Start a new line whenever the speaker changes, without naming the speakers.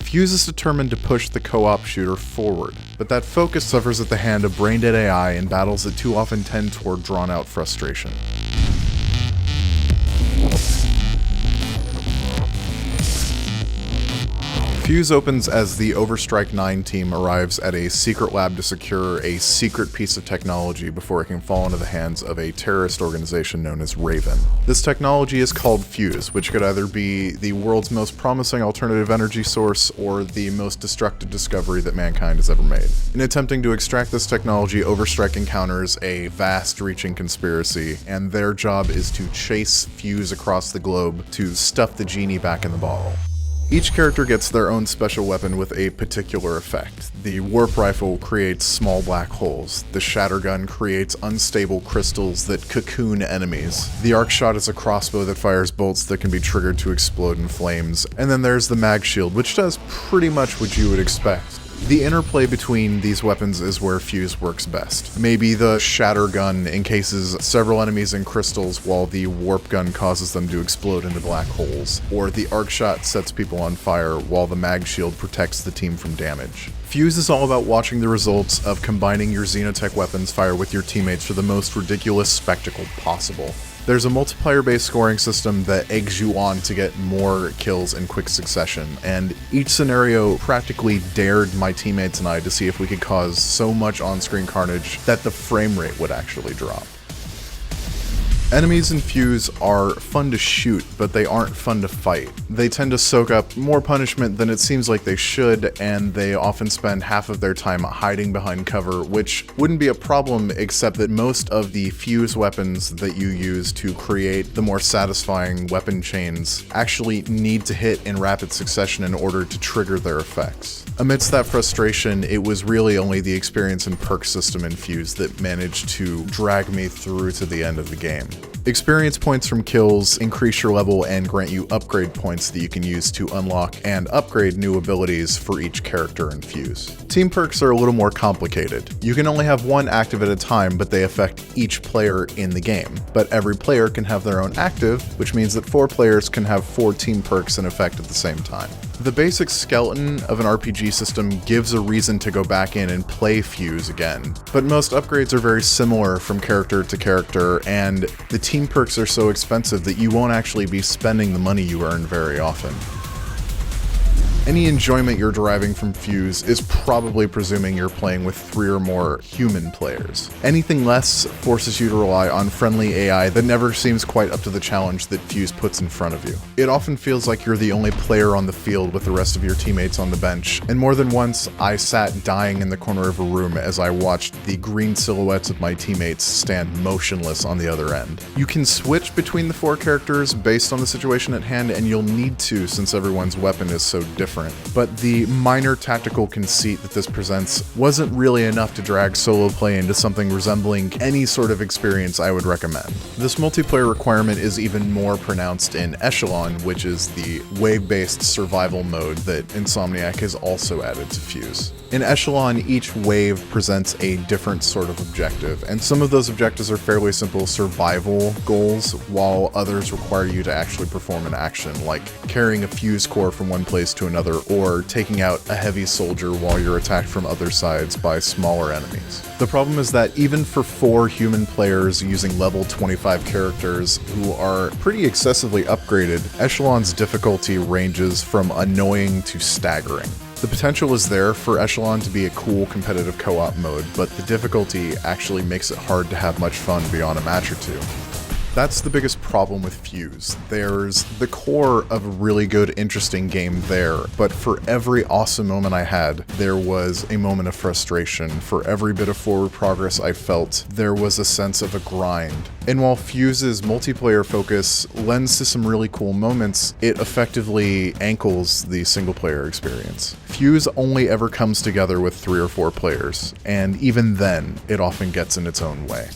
Fuse is determined to push the co-op shooter forward, but that focus suffers at the hand of brain-dead AI in battles that too often tend toward drawn-out frustration. Fuse opens as the Overstrike 9 team arrives at a secret lab to secure a secret piece of technology before it can fall into the hands of a terrorist organization known as Raven. This technology is called Fuse, which could either be the world's most promising alternative energy source or the most destructive discovery that mankind has ever made. In attempting to extract this technology, Overstrike encounters a vast-reaching conspiracy, and their job is to chase Fuse across the globe to stuff the genie back in the bottle. Each character gets their own special weapon with a particular effect. The warp rifle creates small black holes. The shatter gun creates unstable crystals that cocoon enemies. The arc shot is a crossbow that fires bolts that can be triggered to explode in flames. And then there's the mag shield, which does pretty much what you would expect. The interplay between these weapons is where Fuse works best. Maybe the shatter gun encases several enemies in crystals while the warp gun causes them to explode into black holes, or the arc shot sets people on fire while the mag shield protects the team from damage. Fuse is all about watching the results of combining your Xenotech weapons fire with your teammates for the most ridiculous spectacle possible. There's a multiplayer-based scoring system that eggs you on to get more kills in quick succession, and each scenario practically dared my teammates and I to see if we could cause so much on-screen carnage that the frame rate would actually drop. Enemies in Fuse are fun to shoot, but they aren't fun to fight. They tend to soak up more punishment than it seems like they should, and they often spend half of their time hiding behind cover, which wouldn't be a problem except that most of the Fuse weapons that you use to create the more satisfying weapon chains actually need to hit in rapid succession in order to trigger their effects. Amidst that frustration, it was really only the experience and perk system in Fuse that managed to drag me through to the end of the game. Experience points from kills increase your level and grant you upgrade points that you can use to unlock and upgrade new abilities for each character in Fuse. Team perks are a little more complicated. You can only have one active at a time, but they affect each player in the game. But every player can have their own active, which means that 4 players can have 4 team perks in effect at the same time. The basic skeleton of an RPG system gives a reason to go back in and play Fuse again, but most upgrades are very similar from character to character, and the team perks are so expensive that you won't actually be spending the money you earn very often. Any enjoyment you're deriving from Fuse is probably presuming you're playing with 3 or more human players. Anything less forces you to rely on friendly AI that never seems quite up to the challenge that Fuse puts in front of you. It often feels like you're the only player on the field with the rest of your teammates on the bench, and more than once I sat dying in the corner of a room as I watched the green silhouettes of my teammates stand motionless on the other end. You can switch between the 4 characters based on the situation at hand, and you'll need to since everyone's weapon is so different. But the minor tactical conceit that this presents wasn't really enough to drag solo play into something resembling any sort of experience I would recommend. This multiplayer requirement is even more pronounced in Echelon, which is the wave-based survival mode that Insomniac has also added to Fuse. In Echelon, each wave presents a different sort of objective, and some of those objectives are fairly simple survival goals, while others require you to actually perform an action, like carrying a fuse core from one place to another, or taking out a heavy soldier while you're attacked from other sides by smaller enemies. The problem is that even for 4 human players using level 25 characters who are pretty excessively upgraded, Echelon's difficulty ranges from annoying to staggering. The potential is there for Echelon to be a cool competitive co-op mode, but the difficulty actually makes it hard to have much fun beyond a match or 2. That's the biggest problem with Fuse. There's the core of a really good, interesting game there, but for every awesome moment I had, there was a moment of frustration. For every bit of forward progress I felt, there was a sense of a grind. And while Fuse's multiplayer focus lends to some really cool moments, it effectively ankles the single-player experience. Fuse only ever comes together with 3 or 4 players, and even then, it often gets in its own way.